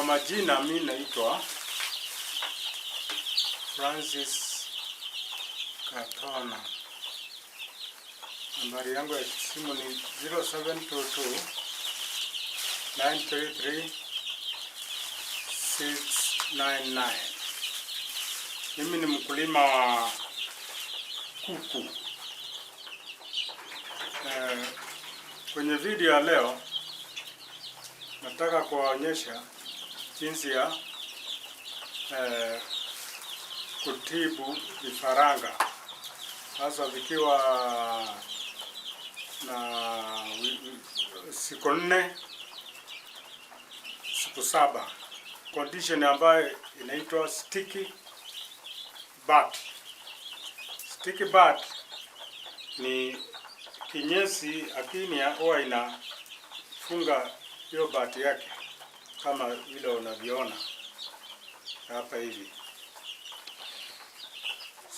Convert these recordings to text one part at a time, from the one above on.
majina mimi naitwa Francis Katona. Nambari yangu ya simu ni 0722 933 699. Mimi ni mkulima wa kuku. Kwenye video ya leo nataka kuwaonyesha jinsi ya kutibu vifaranga, hasa vikiwa na siku 4 siku 7, condition ambayo inaitwa sticky bud. Sticky bud ni kinyesi akinia huwa inafunga hiyo bati yake kama vile unavyoona hapa hivi.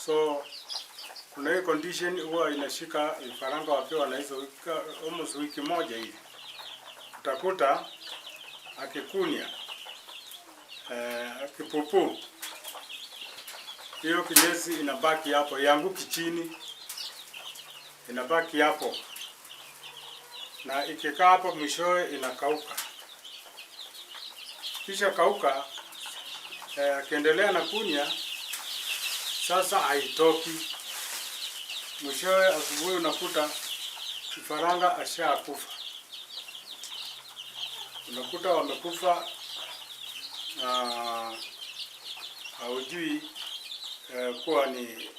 So kuna hiyo condition huwa inashika vifaranga wakiwa na hizo almost wiki moja hivi. Utakuta akikunia akipupu, hiyo kinyesi inabaki hapo, yanguki chini, inabaki hapo, na ikikaa hapo mwishowe inakauka. Kisha kauka, akiendelea na kunya, sasa haitoki. Mwishowe asubuhi unakuta vifaranga ashakufa. Unakuta wamekufa na haujui kuwa ni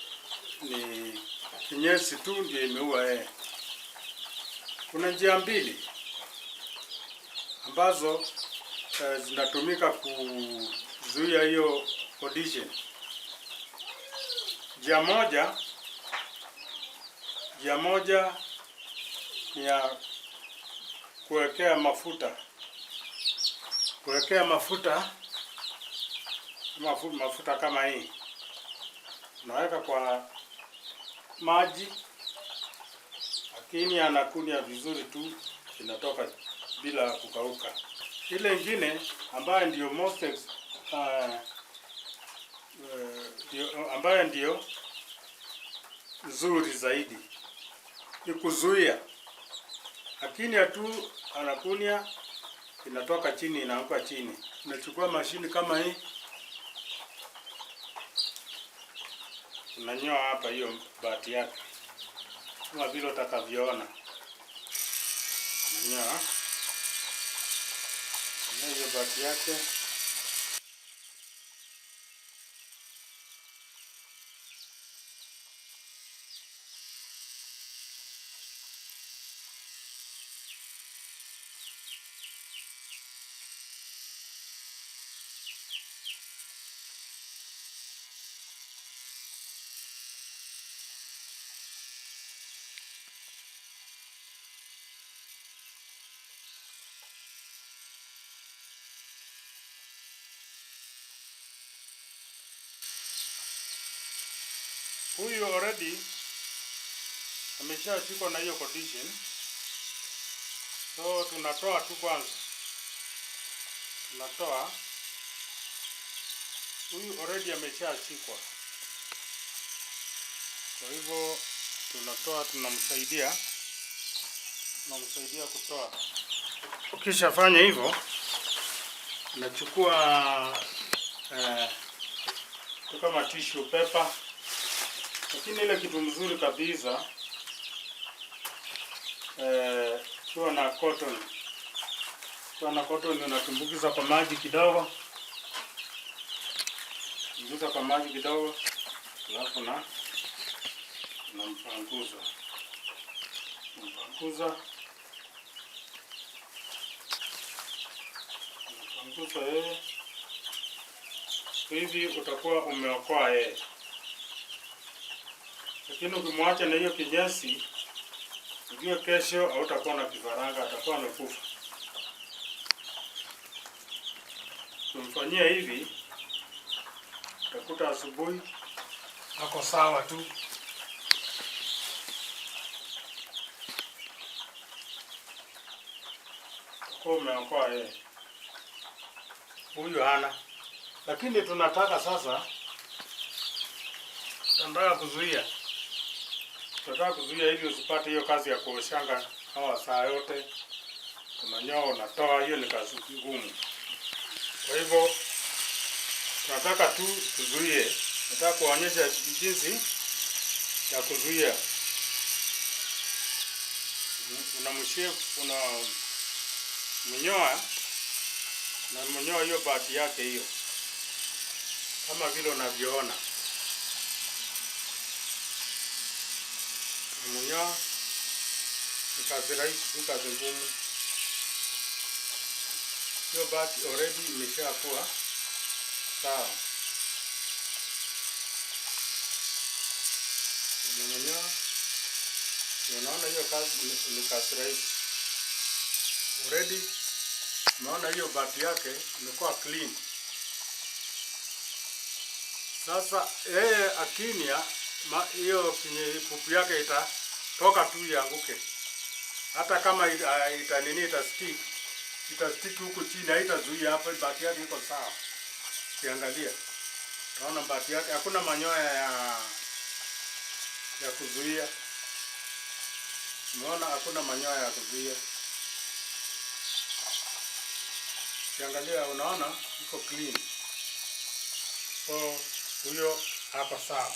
kinyesi tu ndio imeua yeye. Kuna njia mbili ambazo zinatumika kuzuia hiyo condition. Njia moja ni ya kuwekea mafuta. Kuwekea mafuta kama hii. Unaweka kwa maji, lakini anakunya vizuri tu, inatoka bila kukauka. Ile ingine ambayo ndio ambayo ndio nzuri zaidi ni kuzuia. Lakini tu anakunya, inatoka chini, inaanguka chini. Unachukua mashini kama hii, unanyoa hapa hiyo bati yake kama vile utakavyoona. Unanyoa hiyo bati yake. Huyu already ameshashikwa na hiyo condition. So tunatoa tu kwanza. Tunatoa. Huyu already ameshashikwa. Kwa hivyo tunatoa, tunamsaidia kutoa. Ukishafanya hivyo, unachukua kama tissue paper. Lakini ile kitu mzuri kabisa kiwa na cotton. Kiwa na cotton unatumbukiza kwa maji kidogo. Tumbukiza kwa maji kidogo, alafu unampanguza. Unampanguza yeye. Hivi utakuwa umeokoa yeye. Lakini ukimwacha na hiyo kinyesi, ujue kesho hautakuwa na kifaranga, atakuwa amekufa. Kumfanyia hivi, utakuta asubuhi ako sawa tu. Kwa umeokoa yeye. huyu hana. Lakini tunataka sasa, tunataka kuzuia ili usipate hiyo kazi ya kuoshanga hawa saa yote unanyoa unatoa, hiyo ni kazi ngumu. Kwa hivyo tunataka tu tuzuie, nataka kuonyesha jinsi ya kuzuia. Unamnyoa hiyo bati yake hiyo kama vile unavyoona. Unamnyoa, ni kazi rahisi, si kazi ngumu. Hiyo bati already imeshakuwa sawa. Unamnyoa, unaona hiyo kazi ni kazi rahisi. Already unaona hiyo bati yake imekuwa clean. Sasa yeye akinia hiyo pupu yake itatoka tu ianguke. Hata kama itastick huku chini, haitazuia hapa, bati yake iko sawa. Ukiangalia naona bati yake hakuna manyoya ya kuzuia. Unaona hakuna manyoya ya kuzuia. Ukiangalia unaona iko clean. So huyo hapa sawa.